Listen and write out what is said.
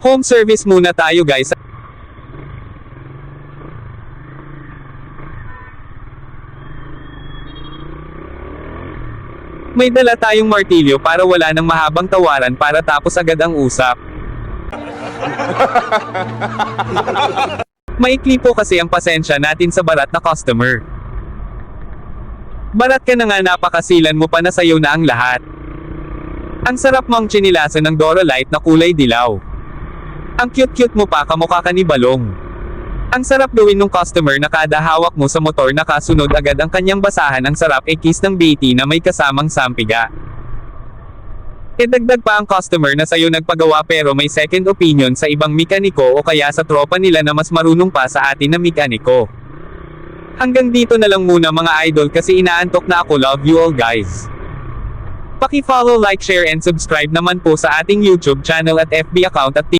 Home service muna tayo guys. May dala tayong martilyo para wala nang mahabang tawaran para tapos agad ang usap. Maikli po kasi ang pasensya natin sa barat na customer. Barat ka na nga, napakasilan mo pa na sayo na ang lahat. Ang sarap mong tsinilasan ng Doralite na kulay dilaw. Ang cute-cute mo pa, kamukha ka ni Balong. Ang sarap gawin nung customer na kada hawak mo sa motor nakasunod agad ang kanyang basahan. Ang sarap kiss ng Betty na may kasamang sampiga. Idagdag pa ang customer na sayo nagpagawa pero may second opinion sa ibang mekaniko o kaya sa tropa nila na mas marunong pa sa atin na mekaniko. Hanggang dito na lang muna mga idol kasi inaantok na ako. Love you all guys. Paki-follow, like, share and subscribe naman po sa ating YouTube channel at FB account at